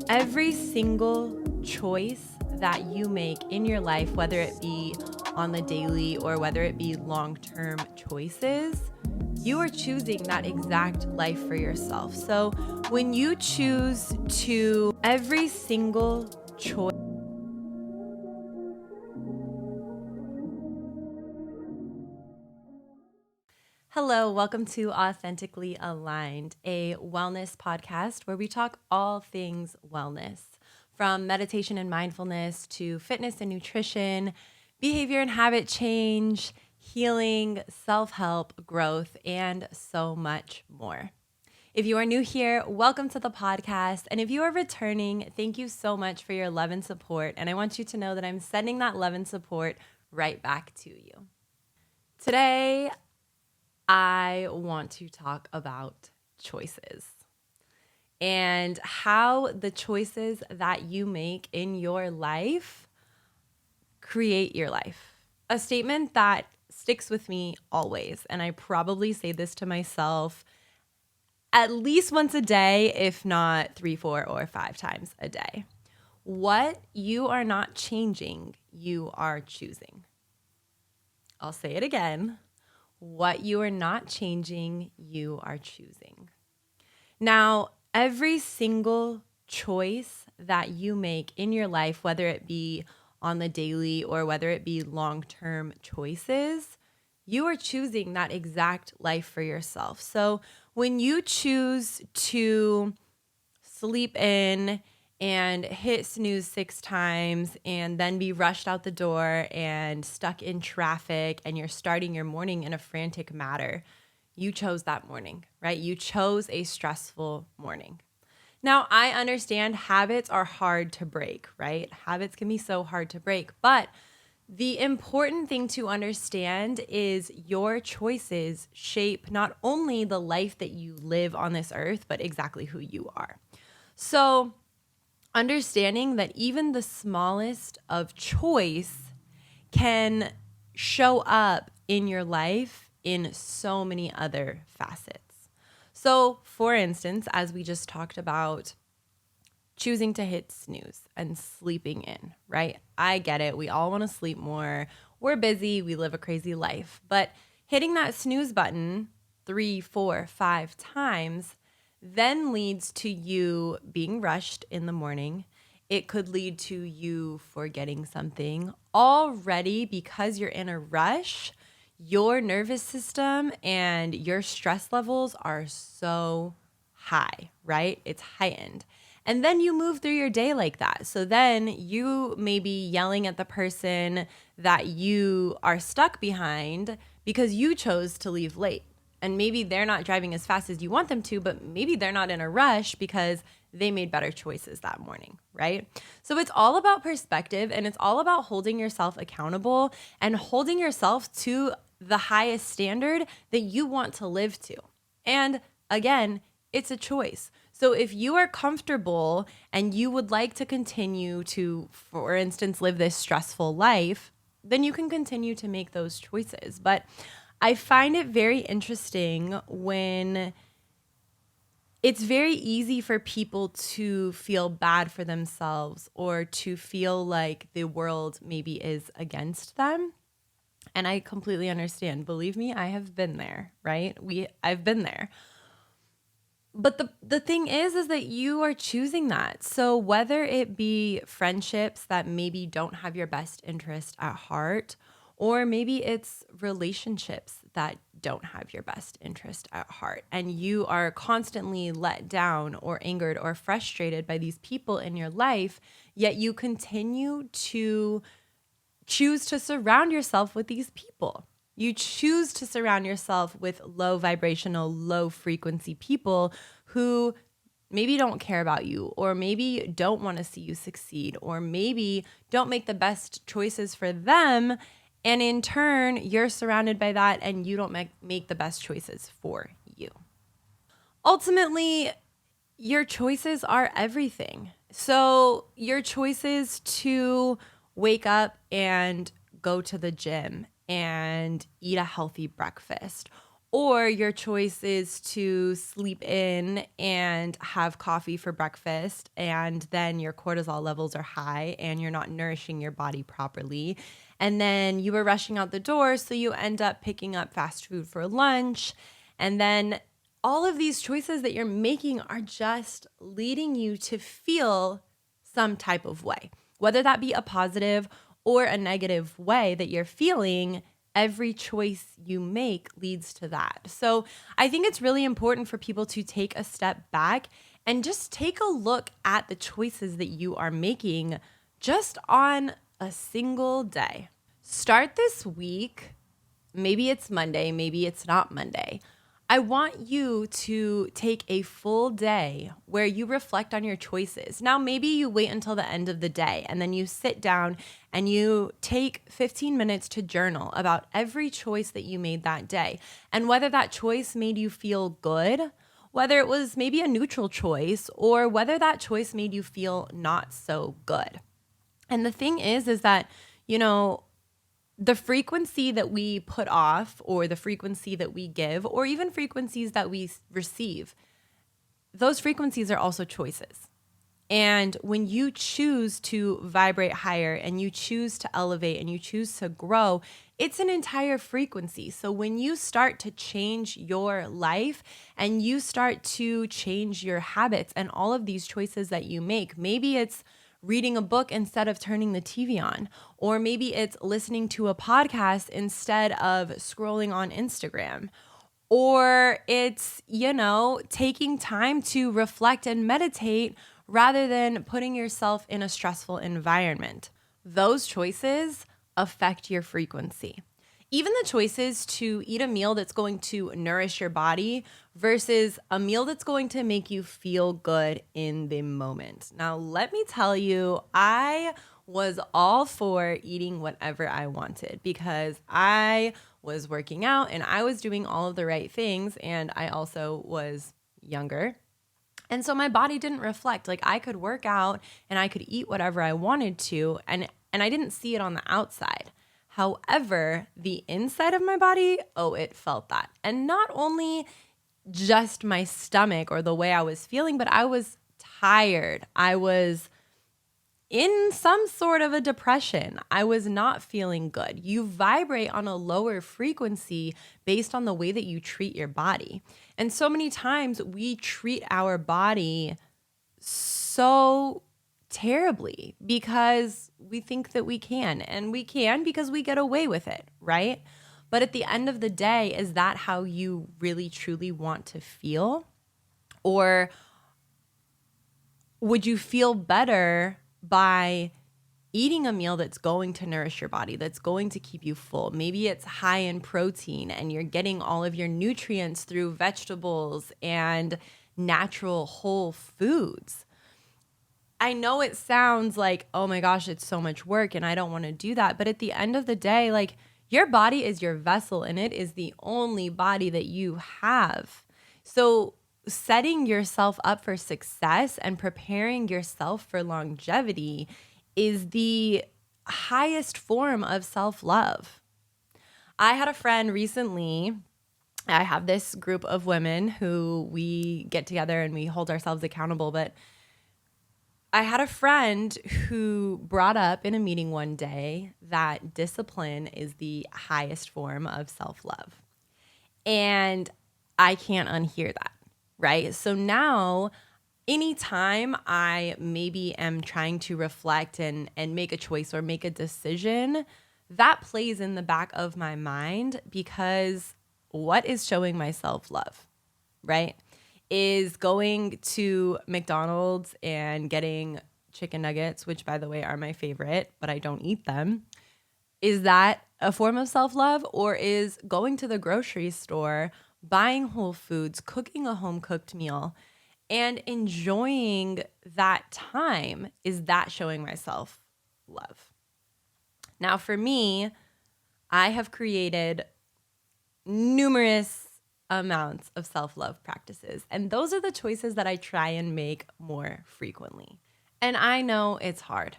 Every single choice that you make in your life, whether it be on the daily or whether it be long-term choices, you are choosing that exact life for yourself. So when you choose to every single choice, hello, welcome to Authentically Aligned, a wellness podcast where we talk all things wellness, from meditation and mindfulness to fitness and nutrition, behavior and habit change, healing, self-help, growth, and so much more. If you are new here, welcome to the podcast. And if you are returning, thank you so much for your love and support. And I want you to know that I'm sending that love and support right back to you. Today, I want to talk about choices and how the choices that you make in your life create your life. A statement that sticks with me always, and I probably say this to myself at least once a day, if not 3, 4, or 5 times a day. What you are not changing, you are choosing. I'll say it again. What you are not changing, you are choosing. Now, every single choice that you make in your life, whether it be on the daily or whether it be long-term choices, you are choosing that exact life for yourself. So when you choose to sleep in and hit snooze 6 times and then be rushed out the door and stuck in traffic and you're starting your morning in a frantic manner, you chose that morning, right? You chose a stressful morning. Now, I understand habits are hard to break, right? Habits can be so hard to break, but the important thing to understand is your choices shape not only the life that you live on this earth, but exactly who you are. So understanding that even the smallest of choice can show up in your life in so many other facets. So, for instance, as we just talked about, choosing to hit snooze and sleeping in, right? I get it. We all want to sleep more. We're busy. We live a crazy life. But hitting that snooze button 3, 4, 5 times then leads to you being rushed in the morning. It could lead to you forgetting something already because you're in a rush. Your nervous system and your stress levels are so high, right? It's heightened. And then you move through your day like that. So then you may be yelling at the person that you are stuck behind because you chose to leave late. And maybe they're not driving as fast as you want them to, but maybe they're not in a rush because they made better choices that morning, right? So it's all about perspective, and it's all about holding yourself accountable and holding yourself to the highest standard that you want to live to. And again, it's a choice. So if you are comfortable and you would like to continue to, for instance, live this stressful life, then you can continue to make those choices. But I find it very interesting when it's very easy for people to feel bad for themselves or to feel like the world maybe is against them. And I completely understand. Believe me, I have been there, right? I've been there. But the thing is that you are choosing that. So whether it be friendships that maybe don't have your best interest at heart, or maybe it's relationships that don't have your best interest at heart, and you are constantly let down or angered or frustrated by these people in your life, yet you continue to choose to surround yourself with these people. You choose to surround yourself with low vibrational, low frequency people who maybe don't care about you, or maybe don't want to see you succeed, or maybe don't make the best choices for them. And in turn, you're surrounded by that and you don't make the best choices for you. Ultimately, your choices are everything. So your choices to wake up and go to the gym and eat a healthy breakfast, Or your choice is to sleep in and have coffee for breakfast, and then your cortisol levels are high and you're not nourishing your body properly. And then you were rushing out the door, so you end up picking up fast food for lunch. And then all of these choices that you're making are just leading you to feel some type of way, whether that be a positive or a negative way that you're feeling. Every choice you make leads to that. So I think it's really important for people to take a step back and just take a look at the choices that you are making just on a single day. Start this week. Maybe it's Monday, maybe it's not Monday. I want you to take a full day where you reflect on your choices. Now, maybe you wait until the end of the day and then you sit down and you take 15 minutes to journal about every choice that you made that day and whether that choice made you feel good, whether it was maybe a neutral choice, or whether that choice made you feel not so good. And the thing is that, you know, the frequency that we put off, or the frequency that we give, or even frequencies that we receive, those frequencies are also choices. And when you choose to vibrate higher and you choose to elevate and you choose to grow, it's an entire frequency. So when you start to change your life and you start to change your habits and all of these choices that you make, maybe it's reading a book instead of turning the TV on, or maybe it's listening to a podcast instead of scrolling on Instagram, or it's, taking time to reflect and meditate rather than putting yourself in a stressful environment. Those choices affect your frequency. Even the choices to eat a meal that's going to nourish your body versus a meal that's going to make you feel good in the moment. Now, let me tell you, I was all for eating whatever I wanted because I was working out and I was doing all of the right things, and I also was younger. And so my body didn't reflect. Like, I could work out and I could eat whatever I wanted to, and I didn't see it on the outside. However, the inside of my body, oh, it felt that. And not only just my stomach or the way I was feeling, but I was tired. I was in some sort of a depression. I was not feeling good. You vibrate on a lower frequency based on the way that you treat your body. And so many times we treat our body so terribly because we think that we can, and we can because we get away with it, right? But at the end of the day, is that how you really truly want to feel? Or would you feel better by eating a meal that's going to nourish your body, that's going to keep you full? Maybe it's high in protein and you're getting all of your nutrients through vegetables and natural whole foods. I know it sounds like, oh my gosh, it's so much work and I don't want to do that. But at the end of the day, like, your body is your vessel and it is the only body that you have. So setting yourself up for success and preparing yourself for longevity is the highest form of self-love. I had a friend recently. I have this group of women who we get together and we hold ourselves accountable, but I had a friend who brought up in a meeting one day that discipline is the highest form of self-love. And I can't unhear that, right? So now, anytime I maybe am trying to reflect and make a choice or make a decision, that plays in the back of my mind, because what is showing my self-love, right? Is going to McDonald's and getting chicken nuggets, which, by the way, are my favorite, but I don't eat them. Is that a form of self-love? Or is going to the grocery store, buying Whole Foods, cooking a home-cooked meal, and enjoying that time, is that showing my self-love? Now, for me, I have created numerous amounts of self-love practices, and those are the choices that I try and make more frequently. And I know it's hard.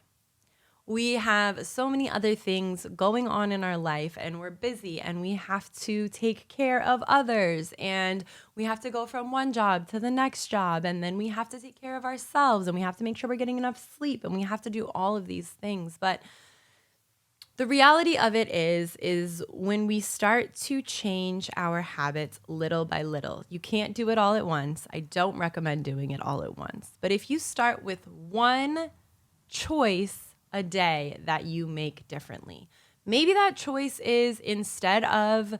We have so many other things going on in our life, and we're busy, and we have to take care of others, and we have to go from one job to the next job, and then we have to take care of ourselves, and we have to make sure we're getting enough sleep, and we have to do all of these things. But the reality of it is when we start to change our habits little by little, you can't do it all at once. I don't recommend doing it all at once. But if you start with one choice a day that you make differently, maybe that choice is, instead of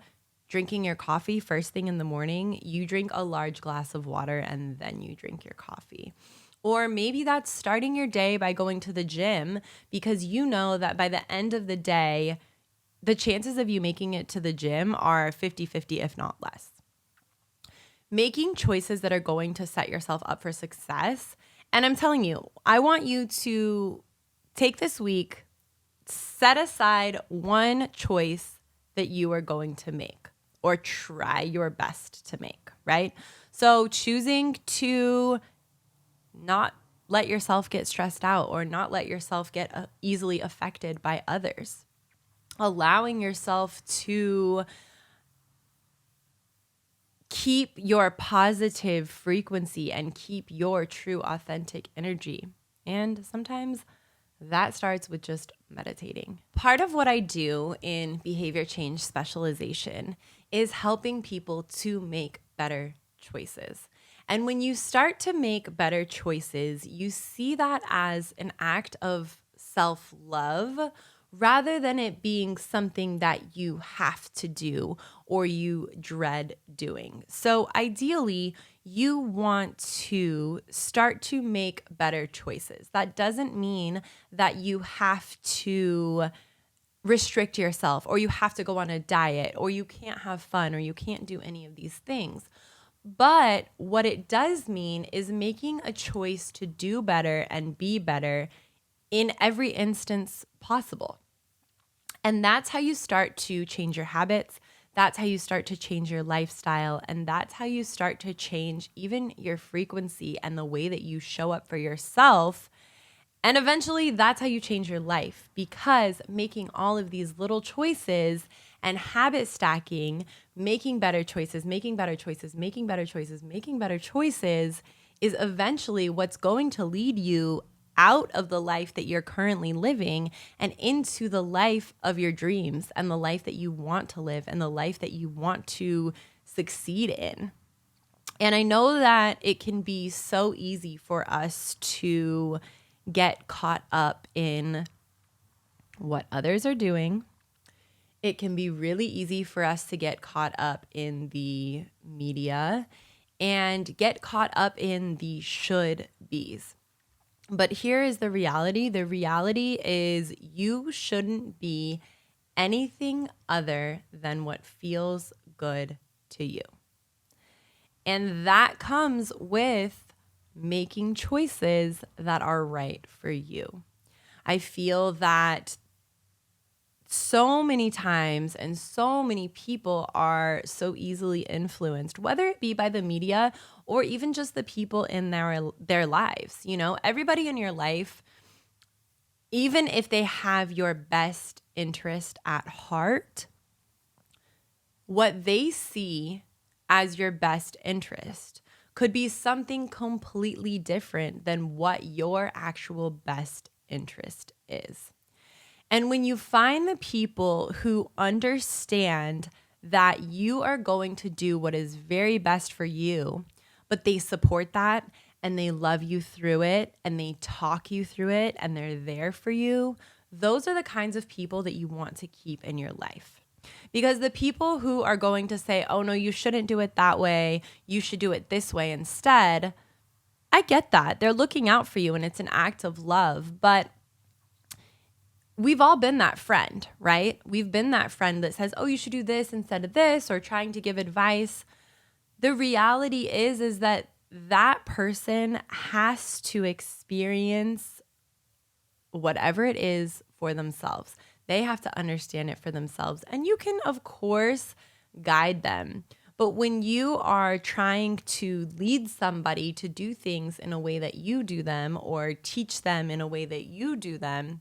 drinking your coffee first thing in the morning, you drink a large glass of water and then you drink your coffee. Or maybe that's starting your day by going to the gym, because you know that by the end of the day, the chances of you making it to the gym are 50-50, if not less. Making choices that are going to set yourself up for success. And I'm telling you, I want you to take this week, set aside one choice that you are going to make or try your best to make, right? So choosing to not let yourself get stressed out or not let yourself get easily affected by others. Allowing yourself to keep your positive frequency and keep your true authentic energy. And sometimes that starts with just meditating. Part of what I do in behavior change specialization is helping people to make better choices. And when you start to make better choices, you see that as an act of self-love rather than it being something that you have to do or you dread doing. So ideally, you want to start to make better choices. That doesn't mean that you have to restrict yourself or you have to go on a diet or you can't have fun or you can't do any of these things. But what it does mean is making a choice to do better and be better in every instance possible. And that's how you start to change your habits. That's how you start to change your lifestyle. And that's how you start to change even your frequency and the way that you show up for yourself. And eventually that's how you change your life, because making all of these little choices and habit stacking, making better choices, making better choices, making better choices, making better choices is eventually what's going to lead you out of the life that you're currently living and into the life of your dreams and the life that you want to live and the life that you want to succeed in. And I know that it can be so easy for us to get caught up in what others are doing. It can be really easy for us to get caught up in the media and get caught up in the should be's. But here is the reality. The reality is you shouldn't be anything other than what feels good to you. And that comes with making choices that are right for you. I feel that so many times and so many people are so easily influenced, whether it be by the media or even just the people in their lives. You know, everybody in your life, even if they have your best interest at heart, what they see as your best interest could be something completely different than what your actual best interest is. And when you find the people who understand that you are going to do what is very best for you, but they support that and they love you through it and they talk you through it and they're there for you, those are the kinds of people that you want to keep in your life. Because the people who are going to say, oh no, you shouldn't do it that way, you should do it this way instead, I get that. They're looking out for you and it's an act of love, but we've all been that friend, right? We've been that friend that says, oh, you should do this instead of this, or trying to give advice. The reality is that that person has to experience whatever it is for themselves. They have to understand it for themselves. And you can, of course, guide them. But when you are trying to lead somebody to do things in a way that you do them or teach them in a way that you do them,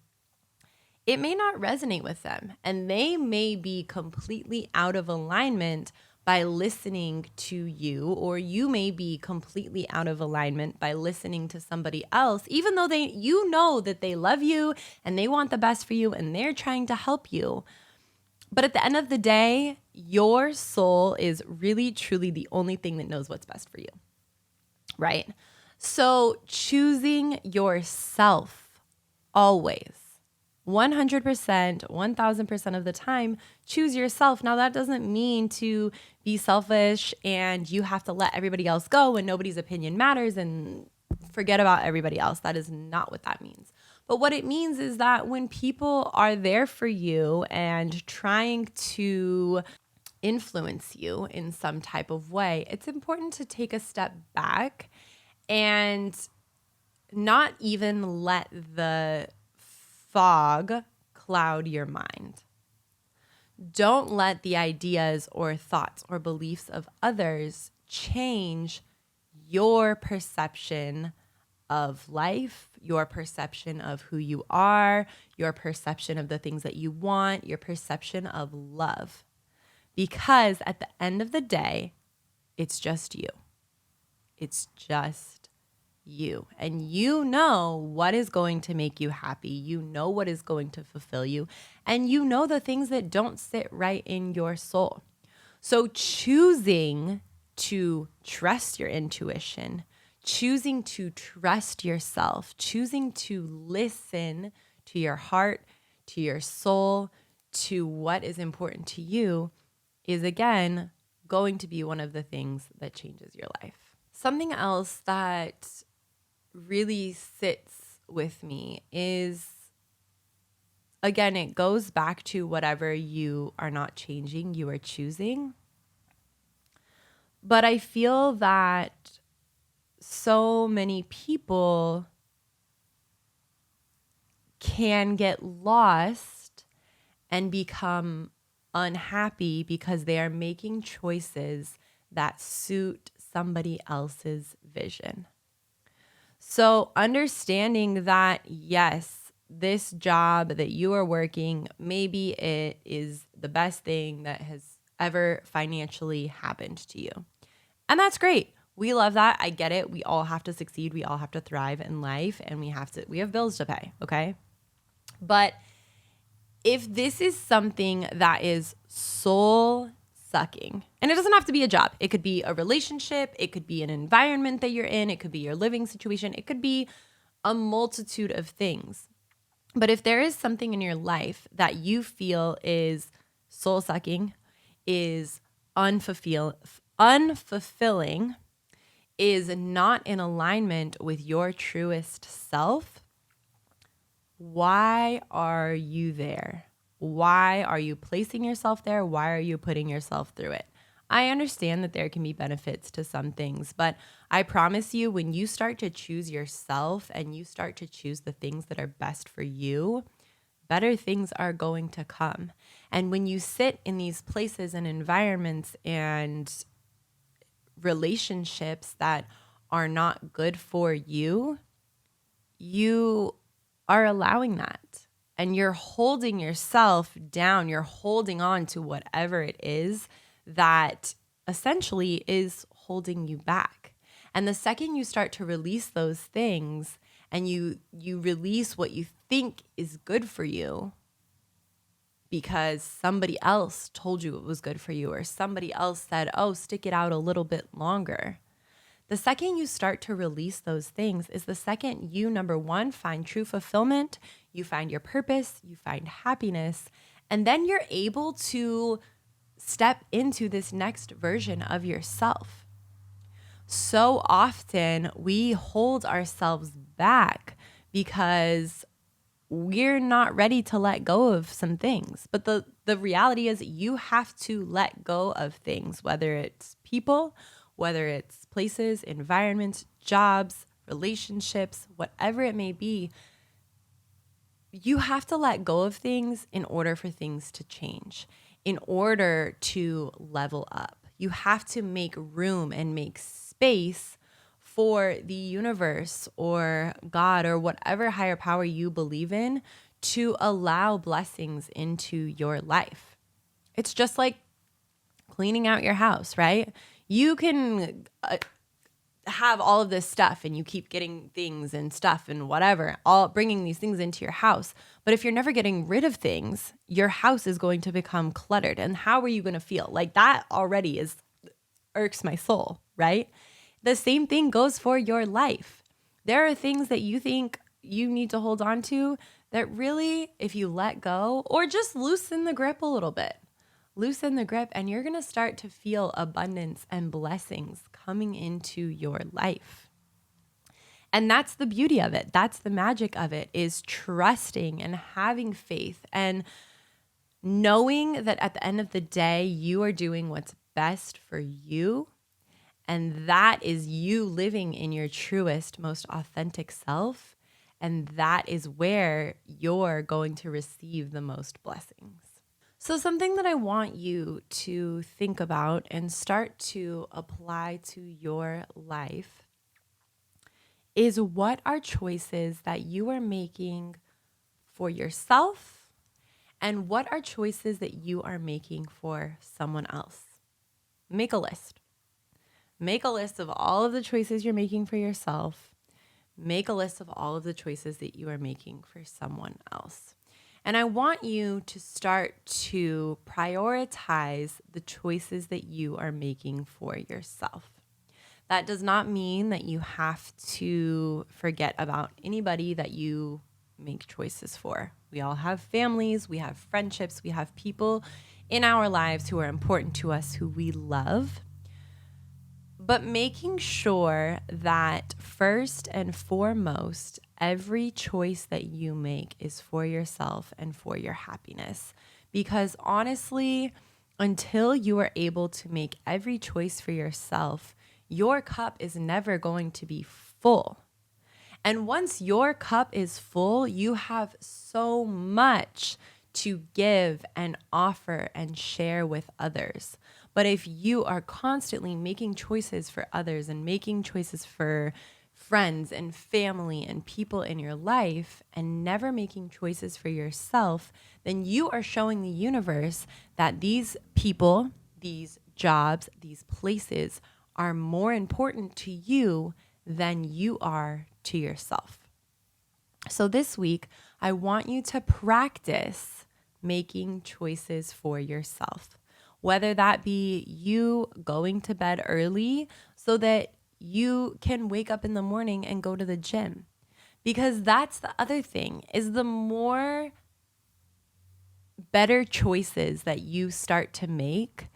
it may not resonate with them, and they may be completely out of alignment by listening to you, or you may be completely out of alignment by listening to somebody else, even though you know that they love you and they want the best for you and they're trying to help you. But at the end of the day, your soul is really, truly the only thing that knows what's best for you, right? So choosing yourself always, 100%, 1000% of the time, choose yourself. Now, that doesn't mean to be selfish and you have to let everybody else go and nobody's opinion matters and forget about everybody else. That is not what that means. But what it means is that when people are there for you and trying to influence you in some type of way, it's important to take a step back and not even let the fog cloud your mind. Don't let the ideas or thoughts or beliefs of others change your perception of life, your perception of who you are, your perception of the things that you want, your perception of love. Because at the end of the day, it's just you. It's just you. And you know what is going to make you happy. You know what is going to fulfill you. And you know the things that don't sit right in your soul. So choosing to trust your intuition, choosing to trust yourself, choosing to listen to your heart, to your soul, to what is important to you is, again, going to be one of the things that changes your life. Something else that really sits with me is, again, it goes back to whatever you are not changing, you are choosing. But I feel that so many people can get lost and become unhappy because they are making choices that suit somebody else's vision. So understanding that, yes, this job that you are working, maybe it is the best thing that has ever financially happened to you. And that's great. We love that. I get it. We all have to succeed. We all have to thrive in life, and we have bills to pay, okay? But if this is something that is soul sucking, and it doesn't have to be a job. It could be a relationship. It could be an environment that you're in. It could be your living situation. It could be a multitude of things. But if there is something in your life that you feel is soul sucking, is unfulfilling, is not in alignment with your truest self, why are you there? Why are you placing yourself there? Why are you putting yourself through it? I understand that there can be benefits to some things, but I promise you, when you start to choose yourself and you start to choose the things that are best for you, better things are going to come. And when you sit in these places and environments and relationships that are not good for you, you are allowing that. And you're holding yourself down. You're holding on to whatever it is that essentially is holding you back. And the second you start to release those things and you release what you think is good for you because somebody else told you it was good for you, or somebody else said, oh, stick it out a little bit longer. The second you start to release those things is the second you, number one, find true fulfillment, you find your purpose, you find happiness, and then you're able to step into this next version of yourself. So often we hold ourselves back because we're not ready to let go of some things. But the reality is you have to let go of things, whether it's people, whether it's places, environments, jobs, relationships, whatever it may be. You have to let go of things in order for things to change, in order to level up. You have to make room and make space for the universe or God or whatever higher power you believe in to allow blessings into your life. It's just like cleaning out your house, right? You can have all of this stuff and you keep getting things and stuff and whatever, all bringing these things into your house. But if you're never getting rid of things, your house is going to become cluttered. And how are you going to feel? Like that already irks my soul, right? The same thing goes for your life. There are things that you think you need to hold on to that really, if you let go or just loosen the grip a little bit, loosen the grip, and you're going to start to feel abundance and blessings coming into your life. And that's the beauty of it. That's the magic of it, is trusting and having faith and knowing that at the end of the day, you are doing what's best for you. And that is you living in your truest, most authentic self. And that is where you're going to receive the most blessings. So something that I want you to think about and start to apply to your life is, what are choices that you are making for yourself, and what are choices that you are making for someone else? Make a list. Make a list of all of the choices you're making for yourself. Make a list of all of the choices that you are making for someone else. And I want you to start to prioritize the choices that you are making for yourself. That does not mean that you have to forget about anybody that you make choices for. We all have families, we have friendships, we have people in our lives who are important to us, who we love. But making sure that first and foremost, every choice that you make is for yourself and for your happiness. Because honestly, until you are able to make every choice for yourself, your cup is never going to be full. And once your cup is full, you have so much to give and offer and share with others. But if you are constantly making choices for others and making choices for friends and family and people in your life and never making choices for yourself, then you are showing the universe that these people, these jobs, these places are more important to you than you are to yourself. So this week, I want you to practice making choices for yourself, whether that be you going to bed early so that you can wake up in the morning and go to the gym. Because that's the other thing, is the more better choices that you start to make,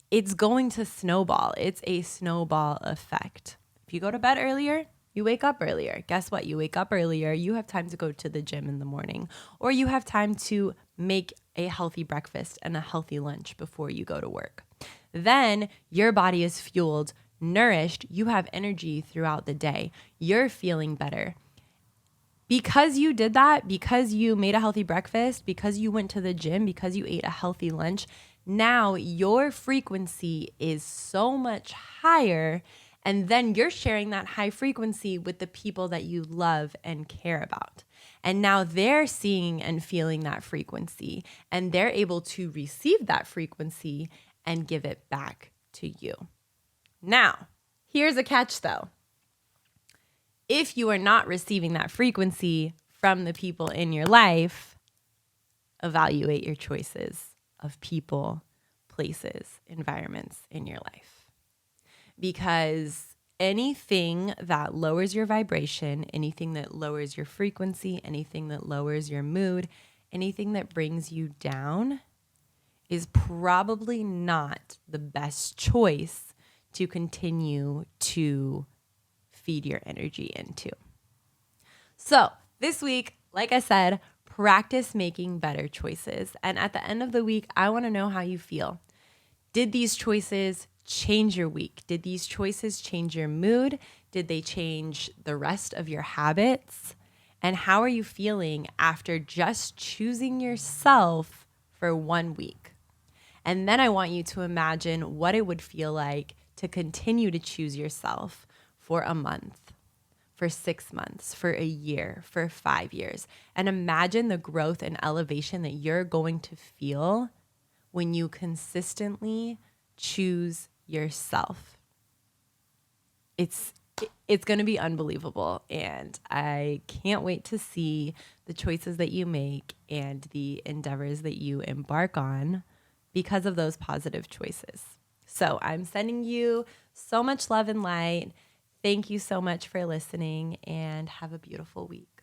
it's going to snowball. It's a snowball effect. If you go to bed earlier, you wake up earlier. Guess what? You wake up earlier, you have time to go to the gym in the morning, or you have time to make a healthy breakfast and a healthy lunch before you go to work. Then your body is fueled, nourished, you have energy throughout the day. You're feeling better. Because you did that, because you made a healthy breakfast, because you went to the gym, because you ate a healthy lunch, now your frequency is so much higher. And then you're sharing that high frequency with the people that you love and care about. And now they're seeing and feeling that frequency, and they're able to receive that frequency and give it back to you. Now, here's a catch though. If you are not receiving that frequency from the people in your life, evaluate your choices of people, places, environments in your life. Because anything that lowers your vibration, anything that lowers your frequency, anything that lowers your mood, anything that brings you down is probably not the best choice to continue to feed your energy into. So this week, like I said, practice making better choices. And at the end of the week, I want to know how you feel. Did these choices change your week? Did these choices change your mood? Did they change the rest of your habits? And how are you feeling after just choosing yourself for 1 week? And then I want you to imagine what it would feel like to continue to choose yourself for a month, for 6 months, for a year, for 5 years. And imagine the growth and elevation that you're going to feel when you consistently choose yourself. It's going to be unbelievable. And I can't wait to see the choices that you make and the endeavors that you embark on because of those positive choices. So I'm sending you so much love and light. Thank you so much for listening, and have a beautiful week.